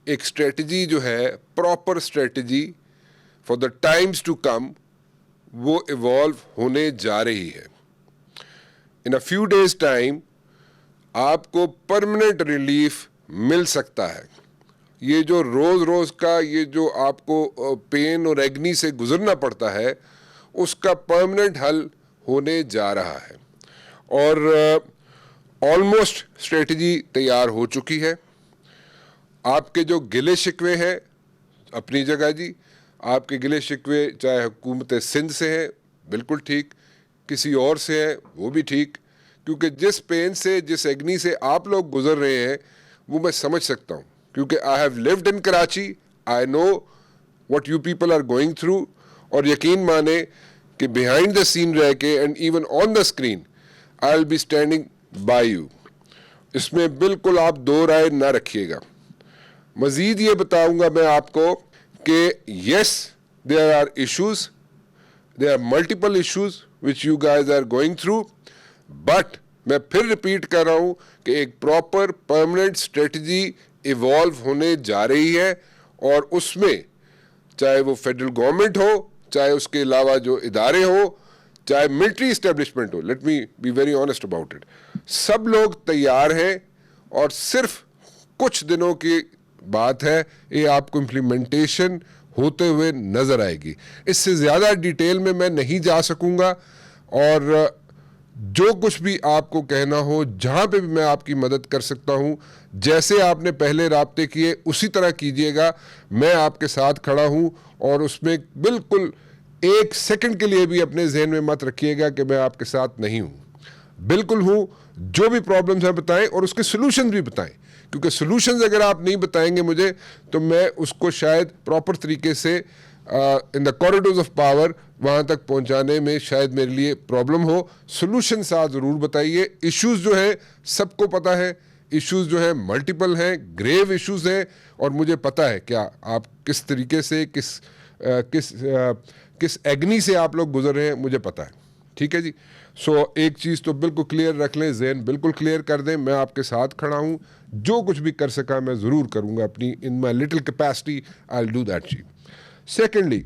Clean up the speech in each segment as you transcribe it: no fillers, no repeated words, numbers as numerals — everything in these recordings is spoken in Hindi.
एक स्ट्रेटजी जो है, proper strategy for the times to come, वो इवॉल्व होने जा रही है। In a few days time आपको परमानेंट रिलीफ मिल सकता है। ये जो रोज रोज का ये जो आपको पेन और एग्नी से गुजरना पड़ता है, उसका परमानेंट हल होने जा रहा है। और ऑलमोस्ट स्ट्रेटजी तैयार हो चुकी है। आपके जो गिले शिकवे हैं अपनी जगह जी, आपके गिले शिकवे चाहे हुकूमत सिंध से हैं, बिल्कुल ठीक, किसी और से है वो भी ठीक, क्योंकि जिस पेन से, जिस एग्नी से आप लोग गुजर रहे हैं वो मैं समझ सकता हूँ, क्योंकि I have lived in Karachi, I know what you people are going through. और यकीन माने कि बिहाइंड द सीन रह के and even on the screen I will be standing by you. इसमें बिल्कुल आप दो राय ना रखिएगा। मजीद ये बताऊंगा मैं आपको कि yes, there are issues, there are multiple issues which you guys are going through, but मैं फिर रिपीट कर रहा हूं कि एक प्रॉपर परमानेंट स्ट्रेटजी इवॉल्व होने जा रही है। और उसमें चाहे वो फेडरल गवर्नमेंट हो, चाहे उसके अलावा जो इदारे हो, चाहे मिलिट्री इस्टेब्लिशमेंट हो, let me B very honest about it, सब लोग तैयार हैं। और सिर्फ कुछ दिनों की बात है, ये आपको इम्प्लीमेंटेशन होते हुए नजर आएगी। इससे ज़्यादा डिटेल में मैं नहीं जा सकूंगा। और जो कुछ भी आपको कहना हो, जहां पे भी मैं आपकी मदद कर सकता हूं, जैसे आपने पहले राब्ते किए उसी तरह कीजिएगा। मैं आपके साथ खड़ा हूं। और उसमें बिल्कुल एक सेकंड के लिए भी अपने जहन में मत रखिएगा कि मैं आपके साथ नहीं हूं। बिल्कुल हूं। जो भी प्रॉब्लम्स हैं बताएं और उसके सोल्यूशन भी बताएं, क्योंकि सोल्यूशंस अगर आप नहीं बताएंगे मुझे, तो मैं उसको शायद प्रॉपर तरीके से in the corridors of power वहाँ तक पहुँचाने में शायद मेरे लिए प्रॉब्लम हो। सोल्यूशन साथ ज़रूर बताइए। इश्यूज़ जो है सबको पता है, इश्यूज़ जो है मल्टीपल हैं, ग्रेव इश्यूज़ हैं, और मुझे पता है क्या आप किस तरीके से किस एग्नी से आप लोग गुजर रहे हैं, मुझे पता है। ठीक है जी। सो एक चीज़ तो बिल्कुल क्लियर रख लें, जहन बिल्कुल क्लियर कर दें, मैं आपके साथ खड़ा हूँ। जो कुछ भी कर सका मैं ज़रूर करूँगा अपनी in my little capacity, I will do that जी। सेकेंडली,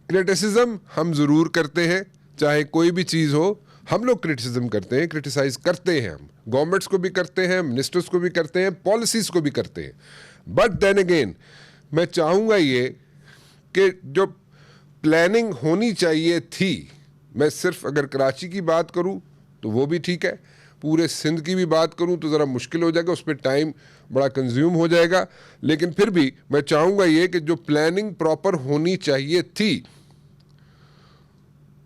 क्रिटिसिज्म हम ज़रूर करते हैं, चाहे कोई भी चीज़ हो हम लोग क्रिटिसिज्म करते हैं, क्रिटिसाइज करते हैं। हम गवर्नमेंट्स को भी करते हैं, मिनिस्टर्स को भी करते हैं, पॉलिसीज़ को भी करते हैं। बट देन अगेन मैं चाहूँगा ये कि जो प्लानिंग होनी चाहिए थी, मैं सिर्फ अगर कराची की बात करूँ तो वो भी ठीक है, पूरे सिंध की भी बात करूं तो ज़रा मुश्किल हो जाएगा, उस पर टाइम बड़ा कंज्यूम हो जाएगा। लेकिन फिर भी मैं चाहूँगा ये कि जो प्लानिंग प्रॉपर होनी चाहिए थी,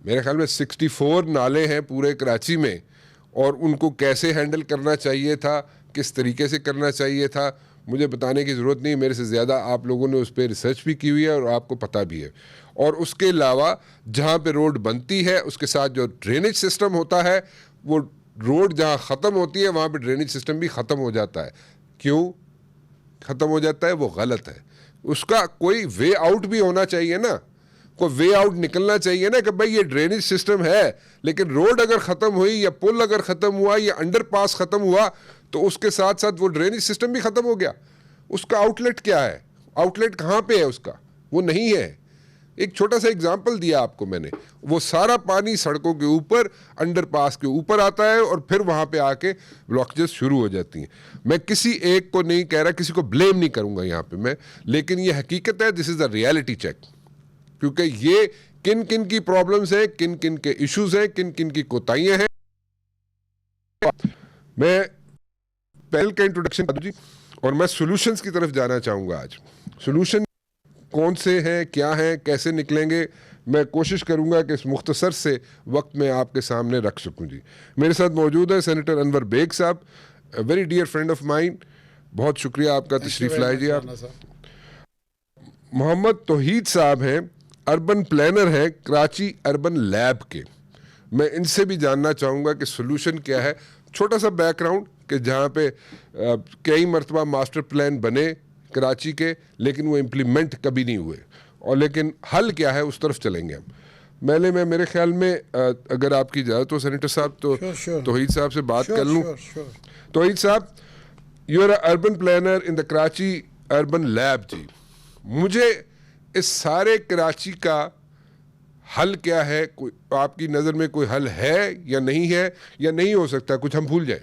मेरे ख्याल में 64 नाले हैं पूरे कराची में, और उनको कैसे हैंडल करना चाहिए था, किस तरीके से करना चाहिए था, मुझे बताने की ज़रूरत नहीं। मेरे से ज़्यादा आप लोगों ने उस पर रिसर्च भी की हुई है और आपको पता भी है। और उसके अलावा जहाँ पे रोड बनती है उसके साथ जो ड्रेनेज सिस्टम होता है, वो रोड जहाँ ख़त्म होती है वहाँ पे ड्रेनेज सिस्टम भी ख़त्म हो जाता है। क्यों ख़त्म हो जाता है? वो गलत है। उसका कोई वे आउट भी होना चाहिए ना, कोई वे आउट निकलना चाहिए ना कि भाई ये ड्रेनेज सिस्टम है, लेकिन रोड अगर ख़त्म हुई या पुल अगर ख़त्म हुआ या अंडरपास ख़त्म हुआ तो उसके साथ साथ वो ड्रेनेज सिस्टम भी ख़त्म हो गया। उसका आउटलेट क्या है? आउटलेट कहाँ पे है उसका? वो नहीं है। एक छोटा सा एग्जाम्पल दिया आपको मैंने, वो सारा पानी सड़कों के ऊपर, अंडरपास के ऊपर आता है और फिर वहाँ पे आके ब्लॉकेजेस शुरू हो जाती हैं। मैं किसी एक को नहीं कह रहा, किसी को ब्लेम नहीं करूँगा यहाँ पे मैं, लेकिन ये हकीकत है, this is a reality check. क्योंकि ये किन किन की प्रॉब्लम्स हैं, किन किन के इश्यूज हैं, किन किन की कोताहियाँ हैं। मैं पहल का इंट्रोडक्शन कर दूँ जी, और मैं सोल्यूशंस की तरफ जाना चाहूँगा। आज सोल्यूशन कौन से हैं, क्या हैं, कैसे निकलेंगे, मैं कोशिश करूंगा कि इस मुख्तसर से वक्त में आपके सामने रख सकूं जी। मेरे साथ मौजूद है सेनेटर अनवर बेग साहब, very dear friend of mine. बहुत शुक्रिया आपका तशरीफ लाए जी। आप मोहम्मद तौहीद साहब हैं, अर्बन प्लानर हैं कराची अर्बन लैब के। मैं इनसे भी जानना चाहूँगा कि सोल्यूशन क्या है। छोटा सा बैकग्राउंड कि जहाँ पे कई मरतबा मास्टर प्लान बने कराची के, लेकिन वो इम्प्लीमेंट कभी नहीं हुए, और लेकिन हल क्या है उस तरफ चलेंगे हम। पहले मैं मेरे ख्याल में अगर आपकी इजाज़त हो सेनेटर साहब तो तौहीद साहब से बात कर लूँ। तौहीद साहब, you are urban planner in the Karachi urban lab जी, मुझे इस सारे कराची का हल क्या है, कोई आपकी नज़र में कोई हल है या नहीं हो सकता, कुछ हम भूल जाए?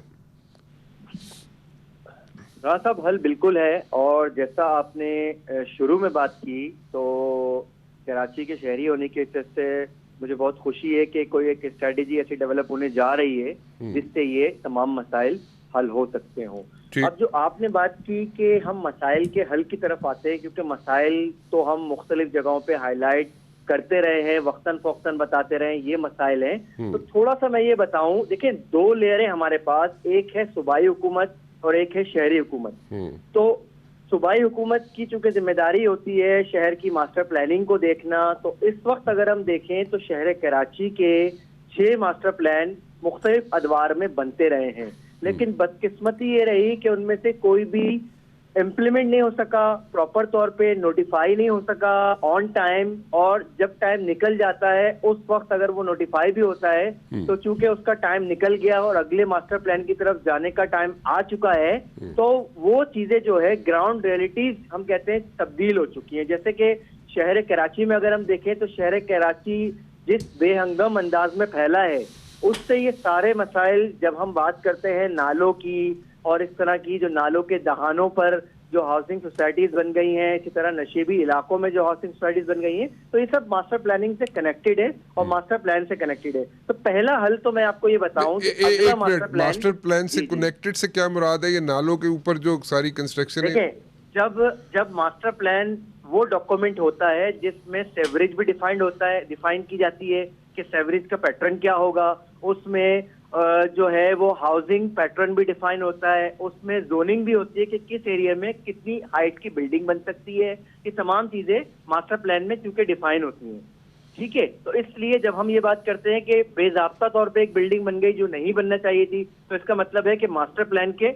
हाँ साहब, हल बिल्कुल है। और जैसा आपने शुरू में बात की, तो कराची के शहरी होने की वजह से मुझे बहुत खुशी है कि कोई एक स्ट्रेटेजी ऐसी डेवलप होने जा रही है जिससे ये तमाम मसाइल हल हो सकते हों। अब जो आपने बात की कि हम मसाइल के हल की तरफ आते हैं, क्योंकि मसाइल तो हम मुख्तलिफ जगहों पे हाईलाइट करते रहे हैं, वक्तन फौक्तन बताते रहे हैं, ये मसाइल हैं। तो थोड़ा सा मैं ये बताऊं, देखिए 2 लेयरें हमारे पास, एक है सूबाई हुकूमत और एक है शहरी हुकूमत। तो सूबाई हुकूमत की चूंकि जिम्मेदारी होती है शहर की मास्टर प्लानिंग को देखना, तो इस वक्त अगर हम देखें तो शहर कराची के 6 मास्टर प्लान मुख्तलिफ अदवार में बनते रहे हैं, लेकिन बदकिस्मती ये रही कि उनमें से कोई भी इम्प्लीमेंट नहीं हो सका, प्रॉपर तौर पे नोटिफाई नहीं हो सका ऑन टाइम। और जब टाइम निकल जाता है उस वक्त अगर वो नोटिफाई भी होता है तो चूंकि उसका टाइम निकल गया और अगले मास्टर प्लान की तरफ जाने का टाइम आ चुका है, तो वो चीजें जो है ग्राउंड रियलिटीज हम कहते हैं तब्दील हो चुकी हैं। जैसे कि शहर कराची में अगर हम देखें तो शहर कराची जिस बेहंगम अंदाज में फैला है, उससे ये सारे मसाइल, जब हम बात करते हैं नालों की और इस तरह की, जो नालों के दहानों पर जो हाउसिंग सोसाइटीज बन गई हैं, इसी तरह नशेबी इलाकों में जो हाउसिंग सोसाइटीज बन गई हैं, तो ये सब मास्टर प्लानिंग से कनेक्टेड है और मास्टर प्लान से कनेक्टेड है। तो पहला हल तो मैं आपको ये बताऊं कि अगला मास्टर प्लान से कनेक्टेड से क्या मुराद है? ये नालों के ऊपर जो सारी कंस्ट्रक्शन है, जब मास्टर प्लान वो डॉक्यूमेंट होता है जिसमें सेवरेज भी डिफाइन की जाती है कि सेवरेज का पैटर्न क्या होगा, उसमें जो है वो हाउसिंग पैटर्न भी डिफाइन होता है, उसमें जोनिंग भी होती है कि किस एरिया में कितनी हाइट की बिल्डिंग बन सकती है। ये तमाम चीजें मास्टर प्लान में चूंकि डिफाइन होती हैं, ठीक है। तो इसलिए जब हम ये बात करते हैं कि बेजाब्ता तौर पे एक बिल्डिंग बन गई जो नहीं बनना चाहिए थी, तो इसका मतलब है कि मास्टर प्लान के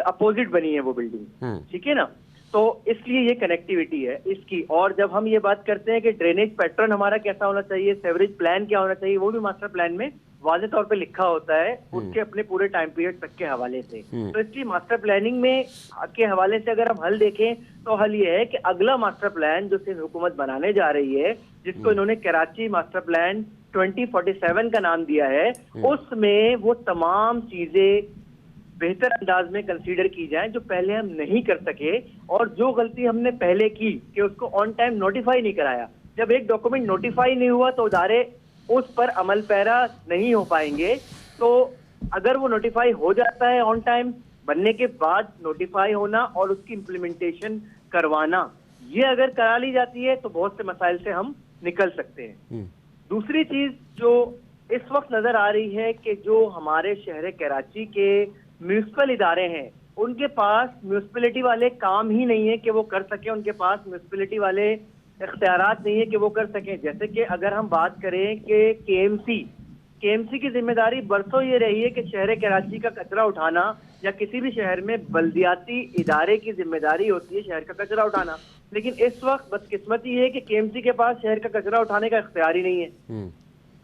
अपोजिट बनी है वो बिल्डिंग, ठीक है ना। तो इसलिए ये कनेक्टिविटी है इसकी। और जब हम ये बात करते हैं कि ड्रेनेज पैटर्न हमारा कैसा होना चाहिए, सेवरेज प्लान क्या होना चाहिए, वो भी मास्टर प्लान में वाज़ेह तौर पे लिखा होता है उसके अपने पूरे टाइम पीरियड तक के हवाले से। तो इसलिए मास्टर प्लानिंग में के हवाले से अगर हम हल देखें तो हल ये है कि अगला मास्टर प्लान जो सिंध हुकूमत बनाने जा रही है, जिसको इन्होंने कराची मास्टर प्लान 2047 का नाम दिया है, उसमें वो तमाम चीजें बेहतर अंदाज में कंसीडर की जाए जो पहले हम नहीं कर सके। और जो गलती हमने पहले की कि उसको ऑन टाइम नोटिफाई नहीं कराया, जब एक डॉक्यूमेंट नोटिफाई नहीं हुआ तो इदारे उस पर अमल पैरा नहीं हो पाएंगे। तो अगर वो नोटिफाई हो जाता है ऑन टाइम, बनने के बाद नोटिफाई होना और उसकी इम्प्लीमेंटेशन करवाना, ये अगर करा ली जाती है तो बहुत से मसाइल से हम निकल सकते हैं। दूसरी चीज जो इस वक्त नजर आ रही है कि जो हमारे शहर कराची के म्यूनिसिपल इदारे हैं, उनके पास म्यूनिसिपैलिटी वाले काम ही नहीं है कि वो कर सके, उनके पास म्यूनिसिपैलिटी वाले इख्तियारात नहीं है कि वो कर सकें। जैसे कि अगर हम बात करें कि केएमसी की जिम्मेदारी बरसों ये रही है कि शहर कराची का कचरा उठाना, या किसी भी शहर में बल्दियाती इदारे की जिम्मेदारी होती है शहर का कचरा उठाना, लेकिन इस वक्त बदकिस्मती है कि केएमसी के पास शहर का कचरा उठाने का इख्तियार ही नहीं है।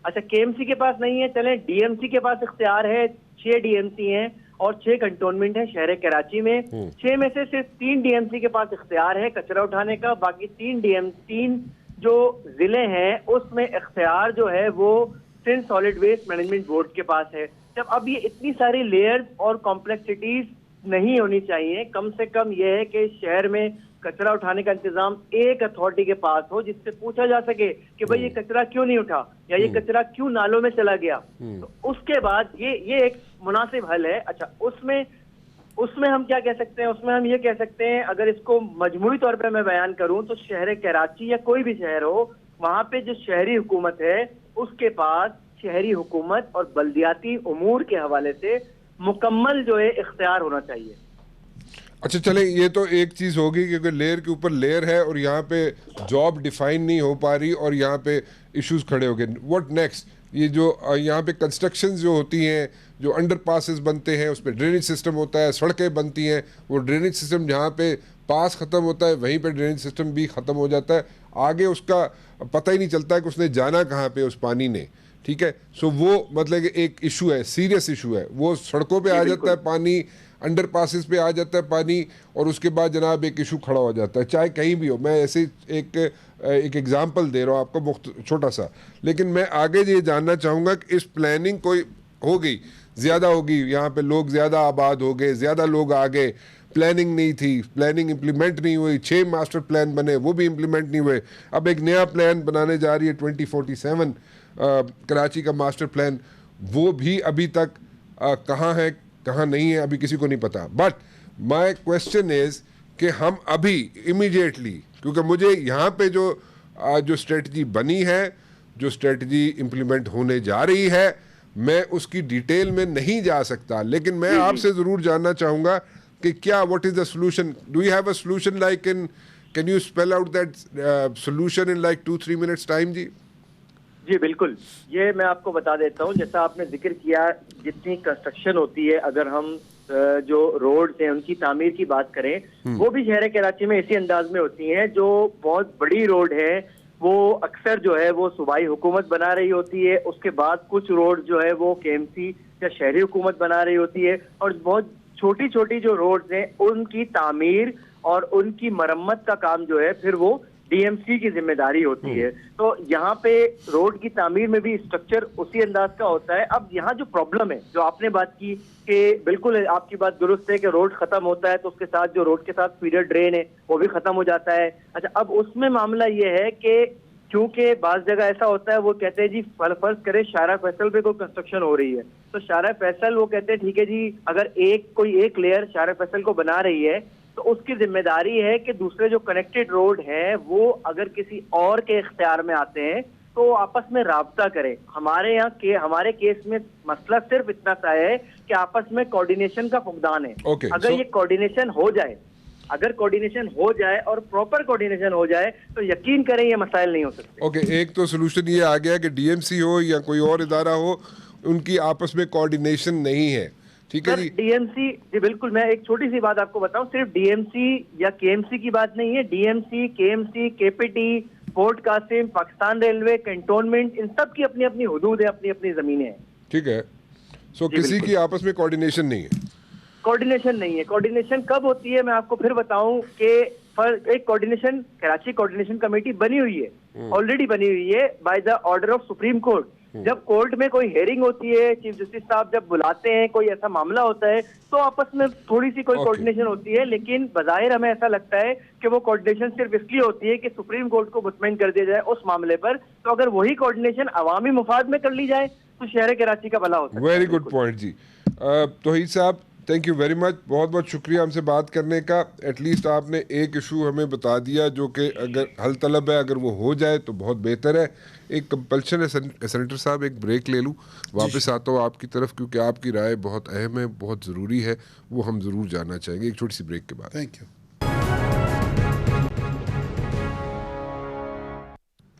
अच्छा, केएमसी के पास नहीं है, चलें डीएमसी के पास इख्तियार है, 6 डीएमसी हैं और 6 कंटोनमेंट है शहर कराची में। 6 में से सिर्फ 3 डीएमसी के पास इख्तियार है कचरा उठाने का, बाकी 3 जो जिले हैं उसमें इख्तियार जो है वो Sindh solid waste management board के पास है। जब अब ये इतनी सारी लेयर्स और कॉम्प्लेक्सिटीज नहीं होनी चाहिए, कम से कम ये है कि शहर में कचरा उठाने का इंतजाम एक अथॉरिटी के पास हो जिससे पूछा जा सके कि भाई ये कचरा क्यों नहीं उठा या ये कचरा क्यों नालों में चला गया। तो उसके बाद ये एक मुनासिब हल है। अच्छा, उसमें हम क्या कह सकते हैं? उसमें हम ये कह सकते हैं, अगर इसको मजमूई तौर पे मैं बयान करूं तो शहर कराची या कोई भी शहर हो, वहां पे जो शहरी हुकूमत है उसके पास शहरी हुकूमत और बल्दियाती उमूर के हवाले से मुकम्मल जो है इख्तियार होना चाहिए। अच्छा चले, ये तो एक चीज़ होगी क्योंकि लेयर के ऊपर लेयर है और यहाँ पे जॉब डिफाइन नहीं हो पा रही और यहाँ पे इश्यूज खड़े हो गए। What next? ये जो यहाँ पे कंस्ट्रक्शन जो होती हैं, जो अंडर पासेस बनते हैं, उस पर ड्रेनेज सिस्टम होता है, सड़कें बनती हैं, वो ड्रेनेज सिस्टम जहाँ पे पास ख़त्म होता है वहीं पे ड्रेनेज सिस्टम भी ख़त्म हो जाता है, आगे उसका पता ही नहीं चलता है कि उसने जाना कहाँ पे उस पानी ने। ठीक है, सो वो मतलब कि एक इशू है, सीरियस इशू है, वो सड़कों पे आ जाता है पानी, अंडर पासिस पे आ जाता है पानी और उसके बाद जनाब एक इशू खड़ा हो जाता है, चाहे कहीं भी हो। मैं ऐसे एक एग्जांपल दे रहा हूँ आपको छोटा सा, लेकिन मैं आगे ये जानना चाहूँगा कि इस प्लानिंग कोई हो गई, ज़्यादा होगी, यहाँ पे लोग ज़्यादा आबाद हो गए, ज़्यादा लोग आ गए, प्लानिंग नहीं थी, प्लानिंग इम्प्लीमेंट नहीं हुई, 6 मास्टर प्लान बने वो भी इम्प्लीमेंट नहीं हुए, अब एक नया प्लान बनाने जा रही है 2047 कराची का मास्टर प्लान, वो भी अभी तक कहाँ है कहाँ नहीं है अभी किसी को नहीं पता। बट माय क्वेश्चन इज कि हम अभी इमीडिएटली, क्योंकि मुझे यहाँ पे जो स्ट्रेटजी बनी है, जो स्ट्रेटजी इम्प्लीमेंट होने जा रही है, मैं उसकी डिटेल में नहीं जा सकता, लेकिन मैं आपसे ज़रूर जानना चाहूँगा कि क्या what is the solution, do you have a solution like in, can you spell out that solution in like 2-3 minutes time जी? जी बिल्कुल, ये मैं आपको बता देता हूँ। जैसा आपने जिक्र किया, जितनी कंस्ट्रक्शन होती है, अगर हम जो रोड हैं उनकी तामीर की बात करें, वो भी शहर कराची में इसी अंदाज में होती हैं। जो बहुत बड़ी रोड है वो अक्सर जो है वो सूबाई हुकूमत बना रही होती है, उसके बाद कुछ रोड जो है वो केएमसी या शहरी हुकूमत बना रही होती है, और बहुत छोटी छोटी जो रोड्स हैं उनकी तामीर और उनकी मरम्मत का काम जो है फिर वो डीएमसी की जिम्मेदारी होती है। तो यहाँ पे रोड की तामीर में भी स्ट्रक्चर उसी अंदाज का होता है। अब यहाँ जो प्रॉब्लम है, जो आपने बात की कि बिल्कुल आपकी बात दुरुस्त है कि रोड खत्म होता है तो उसके साथ जो रोड के साथ फीडर ड्रेन है वो भी खत्म हो जाता है। अच्छा, अब उसमें मामला ये है कि क्योंकि बाज जगह ऐसा होता है, वो कहते हैं जी फर्ज करे शारा फैसल पे कोई कंस्ट्रक्शन हो रही है, तो शारा फैसल वो कहते हैं ठीक है जी, अगर कोई एक लेयर शारा फैसल को बना रही है तो उसकी जिम्मेदारी है कि दूसरे जो कनेक्टेड रोड है वो अगर किसी और के इख्तियार में आते हैं तो आपस में राब्ता करें। हमारे केस में मसला सिर्फ इतना सा है कि आपस में कोऑर्डिनेशन का फुकदान है। अगर ये कोऑर्डिनेशन हो जाए, अगर कोऑर्डिनेशन हो जाए और प्रॉपर कोऑर्डिनेशन हो जाए तो यकीन करें ये मसाइल नहीं हो सकते। ओके, एक तो सोल्यूशन ये आ गया कि डीएमसी हो या कोई और इदारा हो, उनकी आपस में कोऑर्डिनेशन नहीं है, ठीक है जी। डीएमसी जी बिल्कुल, मैं एक छोटी सी बात आपको बताऊं, सिर्फ डीएमसी या केएमसी की बात नहीं है, DMC, KMC, KPT, Port Qasim, Pakistan railway, cantonment, इन सब की अपनी अपनी हुदूद है, अपनी अपनी जमीनें हैं, ठीक है। सो किसी की आपस में कोऑर्डिनेशन नहीं है, कोऑर्डिनेशन नहीं है। कोऑर्डिनेशन कब होती है मैं आपको फिर बताऊं कि एक कोऑर्डिनेशन, कराची कोऑर्डिनेशन कमेटी बनी हुई है, ऑलरेडी बनी हुई है by the order of supreme court. जब कोर्ट में कोई हेयरिंग होती है, चीफ जस्टिस साहब जब बुलाते हैं, कोई ऐसा मामला होता है तो आपस में थोड़ी सी कोई कोऑर्डिनेशन होती है, लेकिन बज़ाहिर हमें ऐसा लगता है कि वो कोऑर्डिनेशन सिर्फ इसलिए होती है कि सुप्रीम कोर्ट को मुतमईन कर दिया जाए उस मामले पर। तो अगर वही कोऑर्डिनेशन अवामी मुफाद में कर ली जाए तो शहर कराची का भला हो सकता है। वेरी गुड पॉइंट जी। तौहीद साहब, थैंक यू वेरी मच, बहुत बहुत शुक्रिया हमसे बात करने का। एटलीस्ट आपने एक इशू हमें बता दिया जो कि अगर हल तलब है, अगर वो हो जाए तो बहुत बेहतर है। एक कंपल्शन है सेनेटर साहब, एक ब्रेक ले लूँ, वापस आता हूँ आपकी तरफ, क्योंकि आपकी राय बहुत अहम है, बहुत ज़रूरी है, वो हम ज़रूर जानना चाहेंगे एक छोटी सी ब्रेक के बाद। Thank you.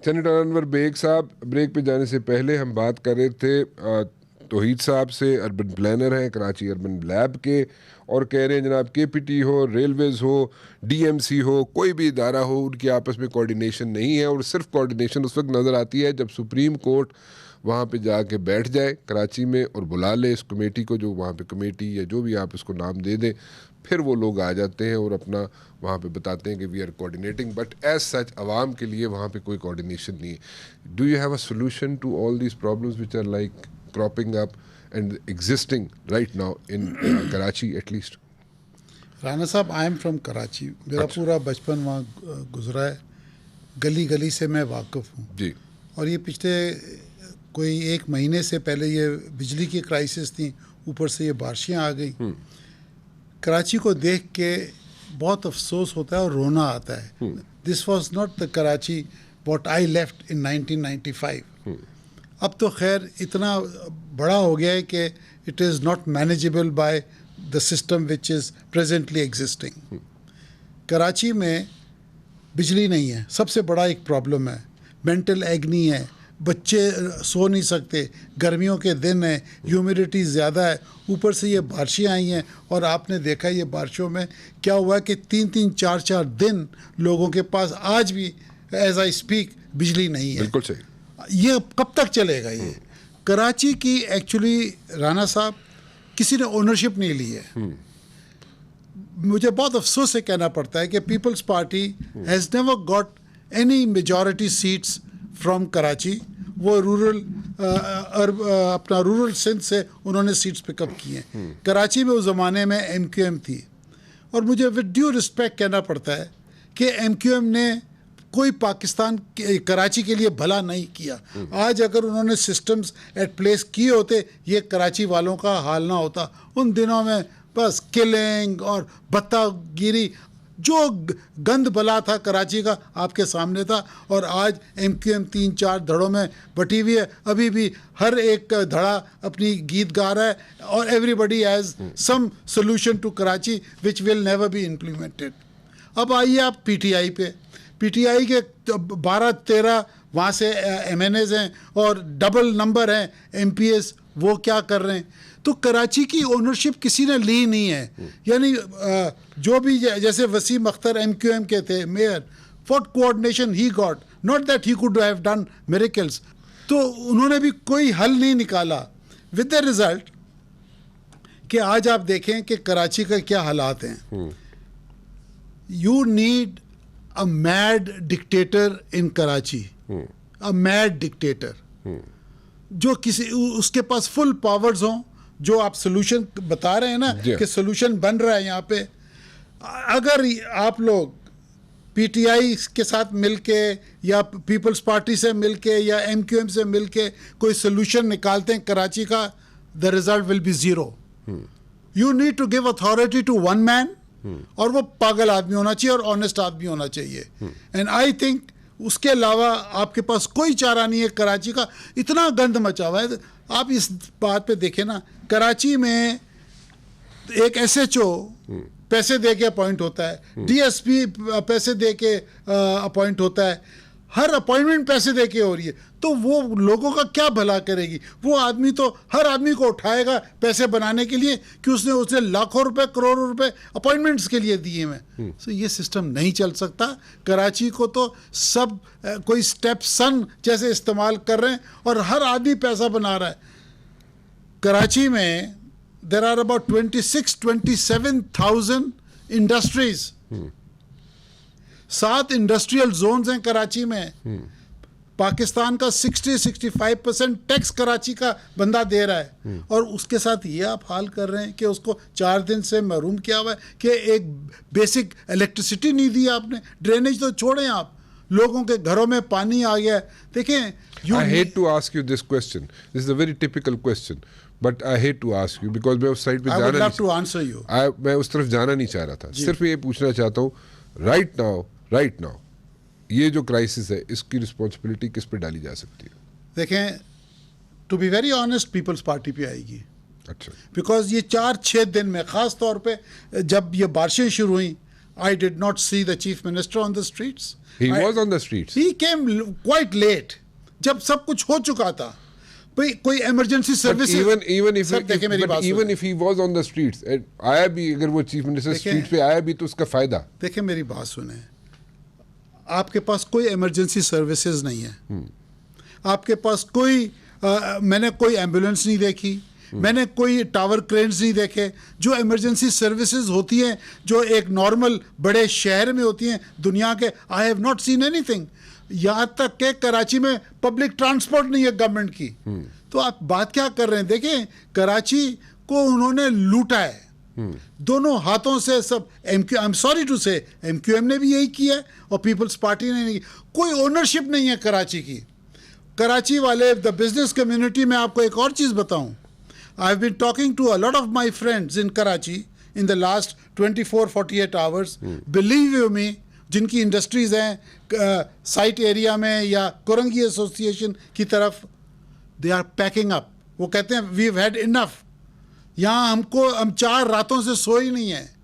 Senator Anwar Baig साहब, ब्रेक पे जाने से पहले हम बात कर रहे थे तौहीद साहब से, अर्बन प्लानर हैं कराची अर्बन लैब के, और कह रहे हैं जनाब केपीटी हो, रेलवेज़ हो, डीएमसी हो, कोई भी इदारा हो, उनकी आपस में कोऑर्डिनेशन नहीं है। और सिर्फ कोऑर्डिनेशन उस वक्त नज़र आती है जब सुप्रीम कोर्ट वहाँ पे जाके बैठ जाए कराची में और बुला ले इस कमेटी को, जो वहाँ पे कमेटी या जो भी आप इसको नाम दे दें, फिर वो लोग आ जाते हैं और अपना वहाँ पे बताते हैं कि we are coordinating, but as such आवाम के लिए वहाँ पे कोई कोऑर्डिनेशन नहीं है। Do you have a solution to all these problems which are like cropping up and existing right now in Karachi at least? Rana साहब, आई एम फ्रॉम कराची, मेरा पूरा बचपन वहाँ गुजरा है, गली गली से मैं वाकिफ़ हूँ जी। और ये पिछले कोई 1 महीने से पहले ये बिजली की क्राइसिस थी, ऊपर से ये बारिशें आ गई। कराची को देख के बहुत अफसोस होता है और रोना आता है। This was not the Karachi what I left in 1995। अब तो खैर इतना बड़ा हो गया है कि it is not manageable by the system which is presently existing. Karachi में बिजली नहीं है, सबसे बड़ा एक प्रॉब्लम है। मेंटल एग्नी है, बच्चे सो नहीं सकते, गर्मियों के दिन है, ह्यूमिडिटी ज़्यादा है, ऊपर से ये बारिशें आई हैं। और आपने देखा ये बारिशों में क्या हुआ कि 3-3, 4-4 दिन लोगों के पास आज भी एज आई स्पीक बिजली नहीं है। बिल्कुल सही। ये कब तक चलेगा ये? कराची की एक्चुअली राना साहब किसी ने ओनरशिप नहीं ली है। मुझे बहुत अफसोस से कहना पड़ता है कि Peoples Party has never got any majority seats from Karachi. वो रूरल अपना रूरल सिंध से उन्होंने सीट्स पिकअप की हैं। कराची में उस ज़माने में MQM थी, और मुझे विद ड्यू रिस्पेक्ट कहना पड़ता है कि MQM ने कोई पाकिस्तान कराची के लिए भला नहीं किया। आज अगर उन्होंने सिस्टम्स एट प्लेस किए होते, ये कराची वालों का हाल ना होता। उन दिनों में बस किलिंग और बत्तागिरी, जो गंद बला था कराची का, आपके सामने था। और आज MQM 3-4 धड़ों में बटी हुई है। अभी भी हर एक धड़ा अपनी गीत गा रहा है, और everybody has some solution to Karachi which will never be implemented. अब आइए आप PTI पे। PTI के 12-13 वहाँ से MNAs हैं और डबल नंबर हैं MPs, वो क्या कर रहे हैं? तो कराची की ओनरशिप किसी ने ली नहीं है। यानी जो भी, जैसे वसीम अख्तर MQM के थे mayor, what coordination he got, not that he could have done miracles. तो उन्होंने भी कोई हल नहीं निकाला, विद द रिजल्ट कि आज आप देखें कि कराची का क्या हालात हैं। You need a mad dictator in Karachi, a mad dictator जो किसी, उसके पास फुल पावर्स हों, जो आप सोल्यूशन बता रहे हैं ना कि सोल्यूशन बन रहा है यहाँ पे। अगर आप लोग PTI के साथ मिलके या पीपल्स पार्टी से मिलके या MQM से मिलके कोई सोल्यूशन निकालते हैं कराची का, the result will be zero. You need to give authority to one man, और वो पागल आदमी होना चाहिए और ऑनेस्ट आदमी होना चाहिए। एंड आई थिंक उसके अलावा आपके पास कोई चारा नहीं है। कराची का इतना गंद मचा हुआ है। आप इस बात पे देखें ना, कराची में एक SHO पैसे दे के अपॉइंट होता है, DSP पैसे दे के अपॉइंट होता है, हर अपॉइंटमेंट पैसे दे के हो रही है। तो वो लोगों का क्या भला करेगी? वो आदमी तो हर आदमी को उठाएगा पैसे बनाने के लिए कि उसने लाखों रुपए, करोड़ों रुपए अपॉइंटमेंट्स के लिए दिए हैं। तो ये सिस्टम नहीं चल सकता। कराची को तो सब कोई स्टेप सन जैसे इस्तेमाल कर रहे हैं, और हर आदमी पैसा बना रहा है। कराची में there are about 26-27,000 industries, 7 industrial zones हैं कराची में। पाकिस्तान का 60-65% टैक्स कराची का बंदा दे रहा है, और उसके साथ ये आप हाल कर रहे हैं कि उसको 4 दिन से महरूम किया हुआ है कि एक बेसिक इलेक्ट्रिसिटी नहीं दी आपने। ड्रेनेज तो छोड़ें आप, लोगों के घरों में पानी आ गया। देखें, I hate to ask you this question. This is a very typical question, but I hate to ask you because मैं उस साइड पे I would जाना love to answer you. मैं उस तरफ जाना नहीं चाह रहा था। सिर्फ ये पूछना चाहता हूँ, राइट नाउ ये जो क्राइसिस है, इसकी रिस्पॉन्सिबिलिटी किस पे डाली जा सकती है? देखें, to be very honest, Peoples Party पे आएगी। अच्छा, बिकॉज ये 4-6 दिन में, ख़ास तौर पे जब ये बारिशें शुरू हुई, I did not see the chief minister on the streets. He was on the streets. He came quite late, जब सब कुछ हो चुका था। भाई कोई emergency service, even if he was on the streets, आया भी, अगर वो चीफ मिनिस्टर स्ट्रीट पे आया भी तो उसका फायदा। देखिए मेरी बात सुने, आपके पास कोई इमरजेंसी सर्विसेज नहीं है। आपके पास कोई मैंने कोई एम्बुलेंस नहीं देखी, मैंने कोई टावर क्रेन्स नहीं देखे। जो इमरजेंसी सर्विसेज होती हैं, जो एक नॉर्मल बड़े शहर में होती हैं दुनिया के, I have not seen anything. यहाँ तक कि कराची में पब्लिक ट्रांसपोर्ट नहीं है गवर्नमेंट की। तो आप बात क्या कर रहे हैं? देखें, कराची को उन्होंने लूटा है दोनों हाथों से। सब आई एम सॉरी टू से, MQM ने भी यही किया है और पीपल्स पार्टी ने नहीं। कोई ओनरशिप नहीं है कराची की। कराची वाले, द बिजनेस कम्युनिटी में, आपको एक और चीज़ बताऊं, I have been talking to a lot of my friends in Karachi in the last 24-48 hours. Believe you me, जिनकी इंडस्ट्रीज़ हैं साइट एरिया में या कोरंगी एसोसिएशन की तरफ, दे आर पैकिंग अप। वो कहते हैं वी हैव हैड इनफ, यहाँ हम 4 रातों से सोए नहीं हैं।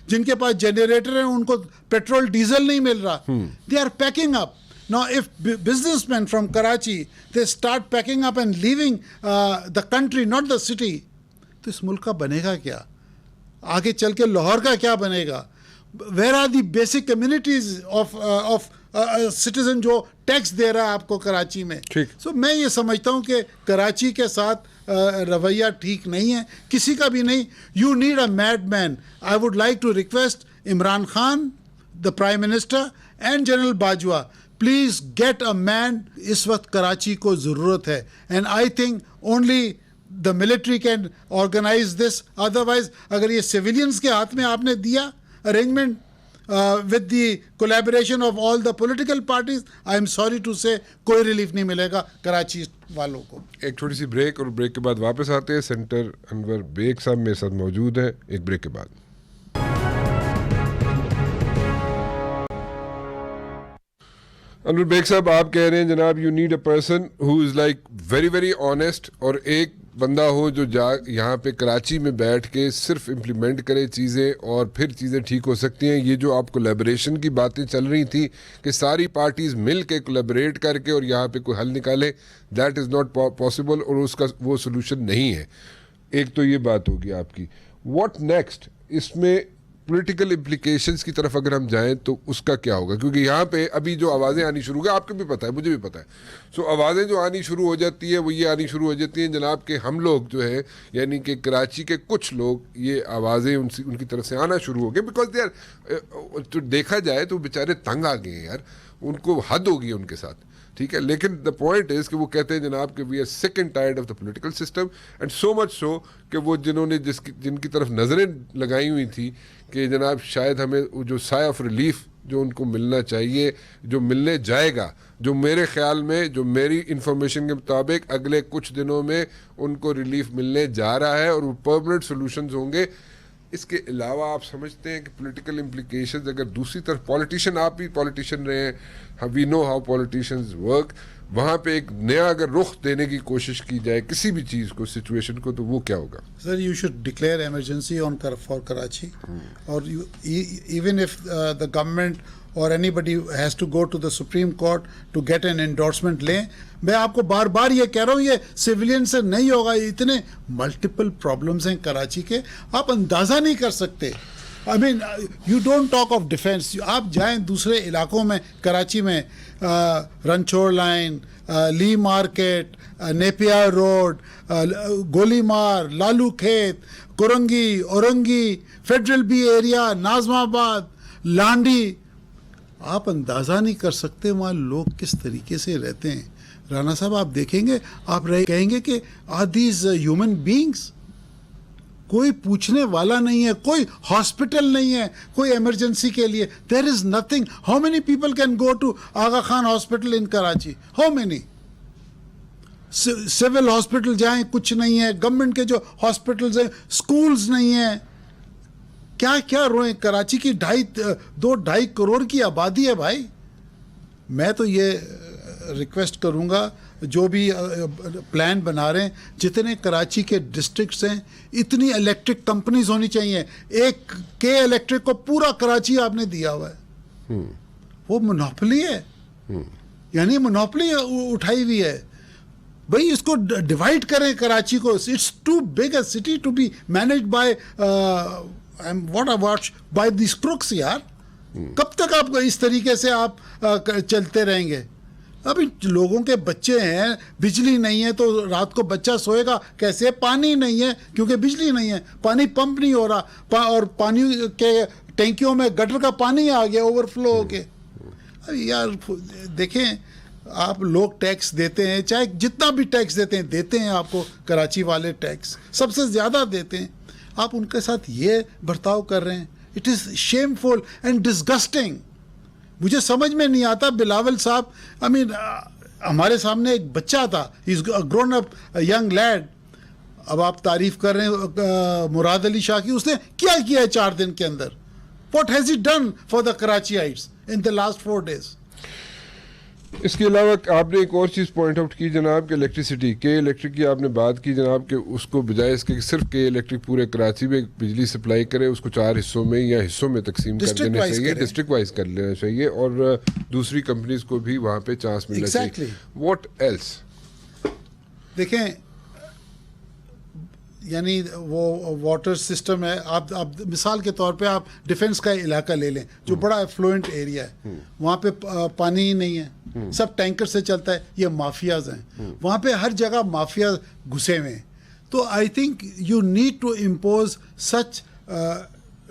जिनके पास जनरेटर हैं उनको पेट्रोल डीजल नहीं मिल रहा। They are packing up. Now, if businessmen from Karachi, they start packing up and leaving the country, not the city, तो इस मुल्क का बनेगा क्या? आगे चल के लाहौर का क्या बनेगा? Where are the basic communities of citizen जो टैक्स दे रहा है आपको कराची में। ठीक। सो मैं ये समझता हूँ कि कराची के साथ रवैया ठीक नहीं है, किसी का भी नहीं। You need a mad man. I would like to request Imran Khan, the prime minister and general Bajwa, please get a man. इस वक्त कराची को ज़रूरत है, and I think only the military can organise this. Otherwise अगर ये सिविलियंस के हाथ में आपने दिया arrangement with the collaboration of all the political parties, I am sorry to say कोई रिलीफ नहीं मिलेगा कराची वालों को। एक छोटी सी ब्रेक, और ब्रेक के बाद वापस आते हैं। सेंटर अनवर बेग साहब मेरे साथ मौजूद हैं एक ब्रेक के बाद। अनवर बेग साहब, आप कह रहे हैं जनाब you need a person who is like very very honest, और एक बंदा हो जो यहाँ पे कराची में बैठ के सिर्फ इम्प्लीमेंट करे चीज़ें और फिर चीज़ें ठीक हो सकती हैं। ये जो आप कोलैबोरेशन की बातें चल रही थी कि सारी पार्टीज़ मिल के कोलैबोरेट करके और यहाँ पे कोई हल निकाले, दैट इज़ नॉट पॉसिबल, और उसका वो सोल्यूशन नहीं है। एक तो ये बात होगी आपकी। What next? इसमें पॉलिटिकल इम्प्लीकेशंस की तरफ अगर हम जाएं तो उसका क्या होगा? क्योंकि यहाँ पे अभी जो आवाज़ें आनी शुरू हो गई, आपको भी पता है, मुझे भी पता है। सो आवाज़ें जो आनी शुरू हो जाती है वो ये आनी शुरू हो जाती हैं जनाब कि हम लोग जो है, यानी कि कराची के कुछ लोग, ये आवाज़ें उनकी तरफ से आना शुरू हो गए, बिकॉज यार तो देखा जाए तो बेचारे तंग आ गए हैं यार, उनको हद होगी उनके साथ, ठीक है। लेकिन द पॉइंट इज़ कि वो कहते हैं जनाब कि we are sick and tired of the political system, and so much so कि वो जिन्होंने जिनकी तरफ नज़रें लगाई हुई थी कि जनाब शायद हमें जो साय ऑफ रिलीफ जो उनको मिलना चाहिए, जो मिलने जाएगा, जो मेरे ख्याल में, जो मेरी इंफॉर्मेशन के मुताबिक अगले कुछ दिनों में उनको रिलीफ मिलने जा रहा है और वो परमानेंट सॉल्यूशंस होंगे। इसके अलावा आप समझते हैं कि पॉलिटिकल इम्प्लीकेशंस, अगर दूसरी तरफ पॉलिटिशियन, आप भी पॉलिटिशियन रहे हैं, we know how politicians work, वहाँ पे एक नया अगर रुख देने की कोशिश की जाए किसी भी चीज़ को, सिचुएशन को, तो वो क्या होगा? Sir, you should declare emergency on for Karachi, और इवन इफ द गवर्नमेंट और anybody has to go to the supreme court to get an endorsement लें। मैं आपको बार बार ये कह रहा हूँ, ये सिविलियन से नहीं होगा। इतने मल्टीपल प्रॉब्लम्स हैं कराची के, आप अंदाज़ा नहीं कर सकते। I mean, you don't talk of defence. आप जाएं दूसरे इलाकों में, कराची में Ranchhor Line, Lea Market, Napier Road, Golimar, Lalu Khet, Korangi, Orangi, Federal B Area, Nazimabad, Landhi, आप अंदाज़ा नहीं कर सकते वहाँ लोग किस तरीके से रहते हैं। राना साहब, आप देखेंगे, आप कहेंगे कि आर दीज ह्यूमन बींग्स? कोई पूछने वाला नहीं है, कोई हॉस्पिटल नहीं है, कोई इमरजेंसी के लिए। There is nothing. How many people can go to Aga Khan Hospital in Karachi? How many? Civil hospital जाएं, कुछ नहीं है। गवर्नमेंट के जो हॉस्पिटल्स हैं, स्कूल्स नहीं है। क्या क्या रोए? कराची की 2-2.5 करोड़ की आबादी है भाई। मैं तो ये रिक्वेस्ट करूंगा, जो भी प्लान बना रहे हैं, जितने कराची के डिस्ट्रिक्ट्स हैं, इतनी इलेक्ट्रिक कंपनीज होनी चाहिए। एक के इलेक्ट्रिक को पूरा कराची आपने दिया हुआ है, वो मोनोपोली है, यानी मोनोपोली उठाई हुई है भाई। इसको डिवाइड करें कराची को। It's too big a city to be managed by by this crooks यार। कब तक आप इस तरीके से आप चलते रहेंगे? अभी लोगों के बच्चे हैं, बिजली नहीं है तो रात को बच्चा सोएगा कैसे? पानी नहीं है क्योंकि बिजली नहीं है, पानी पंप नहीं हो रहा, और पानी के टैंकियों में गटर का पानी आ गया ओवरफ्लो होके। अरे यार देखें, आप लोग टैक्स देते हैं, चाहे जितना भी टैक्स देते हैं आपको कराची वाले टैक्स सबसे ज़्यादा देते हैं, आप उनके साथ ये बर्ताव कर रहे हैं। It is shameful and disgusting. मुझे समझ में नहीं आता बिलावल साहब, आई मीन हमारे सामने एक बच्चा था, he is grown up young lead. अब आप तारीफ कर रहे हैं मुराद अली शाह की, उसने क्या किया है 4 दिन के अंदर? What has he done for the Karachiites in the last 4 days? इसके अलावा आपने एक और चीज़ पॉइंट आउट की जनाब कि इलेक्ट्रिसिटी, के इलेक्ट्रिक की आपने बात की जनाब कि उसको बजाय इसके कि सिर्फ के इलेक्ट्रिक पूरे कराची में बिजली सप्लाई करे, उसको 4 हिस्सों में या हिस्सों में तकसीम कर देना चाहिए, डिस्ट्रिक्ट वाइज कर लेना चाहिए, और दूसरी कंपनीज को भी वहाँ पे चांस मिलना चाहिए। What else? देखें, यानी वो वाटर सिस्टम है, आप मिसाल के तौर पे आप डिफेंस का इलाका ले लें जो बड़ा एफ्लुएंट एरिया है, वहाँ पे पानी ही नहीं है, सब टैंकर से चलता है, ये माफियाज हैं, वहाँ पे हर जगह माफिया घुसे हुए हैं। तो I think you need to impose such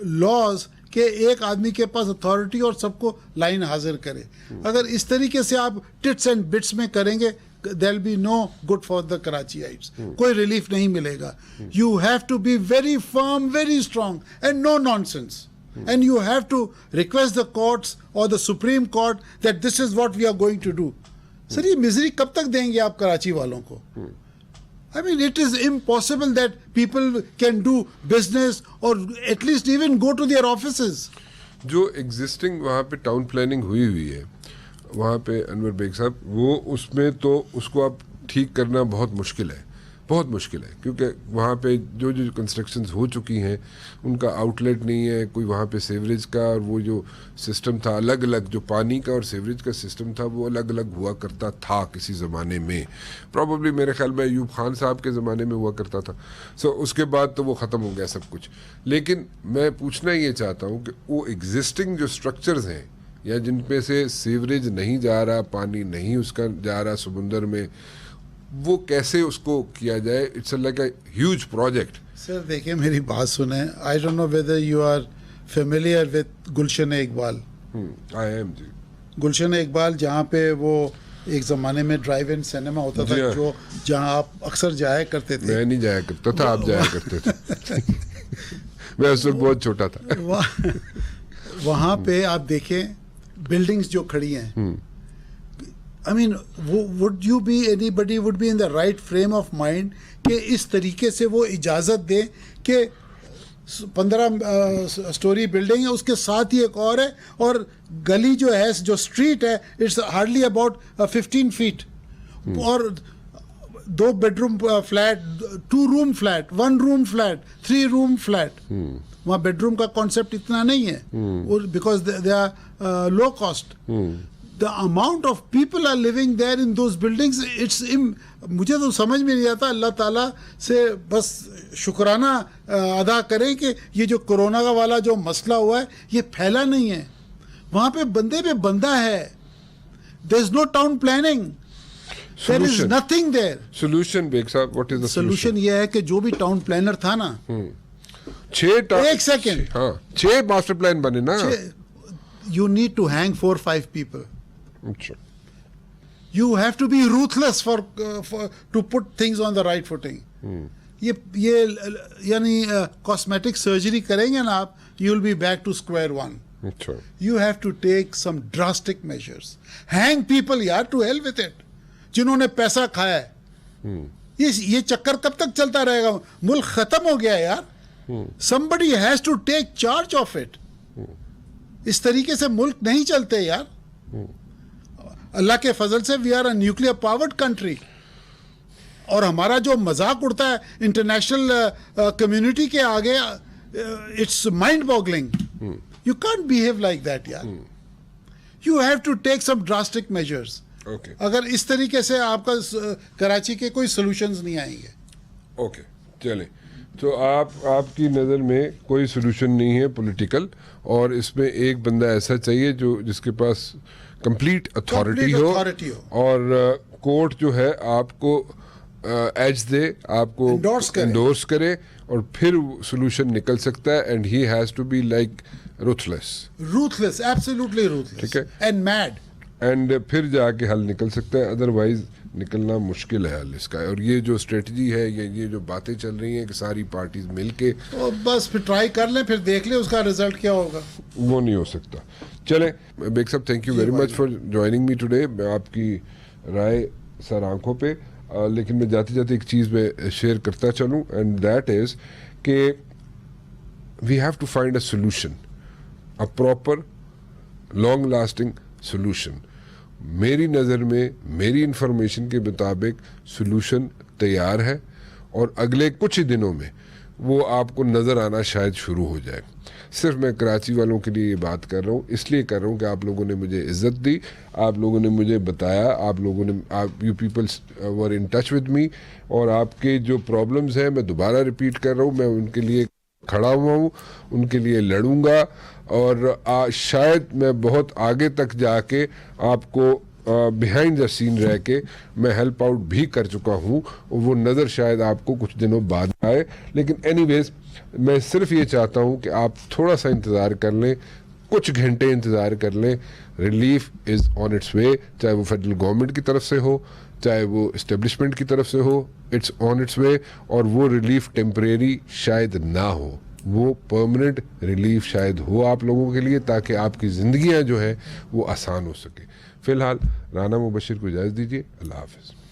laws कि एक आदमी के पास अथॉरिटी और सबको लाइन हाजिर करे। अगर इस तरीके से आप टिट्स एंड बिट्स में करेंगे, there be no good for the Karachiites, कोई रिलीफ नहीं मिलेगा। You have to be very firm, very strong and no nonsense, and you have to request the courts और the supreme court that this is what we are going to do. Sir ये मिजरी कब तक देंगे आप कराची वालों को? I mean, it is impossible that people can do business or at least even go to their offices. जो एग्जिस्टिंग वहाँ पे टाउन प्लानिंग हुई है वहाँ पे अनवर बेग साहब, वो उसमें तो उसको अब ठीक करना बहुत मुश्किल है, बहुत मुश्किल है, क्योंकि वहाँ पे जो जो कंस्ट्रक्शंस हो चुकी हैं उनका आउटलेट नहीं है कोई वहाँ पे सीवरेज का, और वो जो सिस्टम था अलग अलग, जो पानी का और सीवरेज का सिस्टम था वो अलग अलग हुआ करता था किसी ज़माने में, प्रॉबली मेरे ख्याल में अयूब खान साहब के ज़माने में हुआ करता था। सो उसके बाद तो वो ख़त्म हो गया सब कुछ। लेकिन मैं पूछना ये चाहता हूँ कि वो एग्जिस्टिंग जो स्ट्रक्चर्स हैं या जिन पे से सीवरेज नहीं जा रहा, पानी नहीं उसका जा रहा समुंदर में, वो कैसे उसको किया जाए? It's like a huge project. Sir देखिए मेरी बात सुने, I don't know whether you are familiar with Gulshan Iqbal. I am जी। गुलशन इकबाल जहाँ पे वो एक ज़माने में ड्राइव इन सिनेमा होता था, जो जहाँ आप अक्सर जाया करते थे। मैं नहीं जाया करता था, आप जाया करते थे। मैं उस वक्त बहुत छोटा था। वहाँ पे आप देखें बिल्डिंग्स जो खड़ी हैं, I mean, would you be, anybody would be in the right frame of mind कि इस तरीके से वो इजाज़त दे कि 15 स्टोरी बिल्डिंग है, उसके साथ ही एक और है, और गली जो है, जो स्ट्रीट है, इट्स हार्डली अबाउट 15 फीट, और 2 bedroom flat, 2 room flat, 1 room flat, 3 room flat. वहाँ बेडरूम का कॉन्सेप्ट इतना नहीं है, because they are low cost. The amount of people are living there in those buildings, मुझे तो समझ में नहीं आता। अल्लाह ताला से बस शुक्राना अदा करें कि ये जो कोरोना का वाला जो मसला हुआ है ये फैला नहीं है। वहाँ पे बंदे पे बंदा है। There is no town planning. There is nothing there. Solution Baig साहब, what is the solution? ये है कि जो भी टाउन प्लानर था ना, 6 सेकंड, हाँ 6 मास्टर प्लान बने ना। You need to hang 4-5 people. अच्छा। You have to be ruthless for to put things on the right footing. ये यानी कॉस्मेटिक सर्जरी करेंगे ना आप, you will be back to square one. अच्छा। You have to take some drastic measures. Hang people यार, to hell with it. जिन्होंने पैसा खाया है, ये चक्कर कब तक चलता रहेगा? मुल्क खत्म हो गया यार। Somebody has to take charge of it. इस तरीके से मुल्क नहीं चलते यार। अल्लाह के फजल से we are a nuclear powered country, और हमारा जो मजाक उड़ता है इंटरनेशनल कम्युनिटी के आगे, it's mind boggling. You can't behave like that यार। You have to take some drastic measures. अगर इस तरीके से आपका कराची के कोई सॉल्यूशंस नहीं आएंगे। ओके, चलें। तो आपकी नज़र में कोई सोल्यूशन नहीं है पॉलिटिकल, और इसमें एक बंदा ऐसा चाहिए जो जिसके पास कंप्लीट अथॉरिटी हो, और कोर्ट जो है आपको एज दे, आपको एंडोर्स करे, और फिर सोल्यूशन निकल सकता है। And he has to be like ruthless, absolutely ruthless, ठीक है, एंड मैड, एंड फिर जाके हल निकल सकता है। अदरवाइज निकलना मुश्किल है हल इसका। और ये जो स्ट्रेटजी है, ये जो बातें चल रही हैं कि सारी पार्टीज मिलके, बस फिर ट्राई कर लें, फिर देख लें उसका रिजल्ट क्या होगा, वो नहीं हो सकता। चलें बेग साहब, thank you very much for joining me today. मैं आपकी राय सर आंखों पे, लेकिन मैं जाते जाते एक चीज़ में शेयर करता चलूँ, एंड दैट इज़ कि we have to find a solution, a proper long lasting solution. मेरी नज़र में, मेरी इंफॉर्मेशन के मुताबिक सोल्यूशन तैयार है, और अगले कुछ ही दिनों में वो आपको नज़र आना शायद शुरू हो जाए। सिर्फ मैं कराची वालों के लिए ये बात कर रहा हूँ, इसलिए कर रहा हूँ कि आप लोगों ने मुझे इज़्ज़त दी, आप लोगों ने मुझे बताया, आप लोगों ने you peoples were in touch with me, और आपके जो प्रॉब्लम्स हैं मैं दोबारा रिपीट कर रहा हूँ, मैं उनके लिए खड़ा हुआ हूँ, उनके लिए लड़ूंगा, और शायद मैं बहुत आगे तक जाके आपको बिहाइंड द सीन रह के मैं हेल्प आउट भी कर चुका हूँ, वो नज़र शायद आपको कुछ दिनों बाद आए। लेकिन एनीवेज मैं सिर्फ ये चाहता हूँ कि आप थोड़ा सा इंतज़ार कर लें, कुछ घंटे इंतज़ार कर लें। रिलीफ इज़ ऑन इट्स वे, चाहे वो फेडरल गवर्नमेंट की तरफ से हो, चाहे वो इस्टेब्लिशमेंट की तरफ से हो, इट्स ऑन इट्स वे। और वो रिलीफ टेम्परेरी शायद ना हो, वो परमानेंट रिलीफ शायद हो आप लोगों के लिए, ताकि आपकी ज़िंदगियां जो है वो आसान हो सके। फ़िलहाल राना मुबशिर को इजाज़त दीजिए। अल्लाह हाफ़िज़।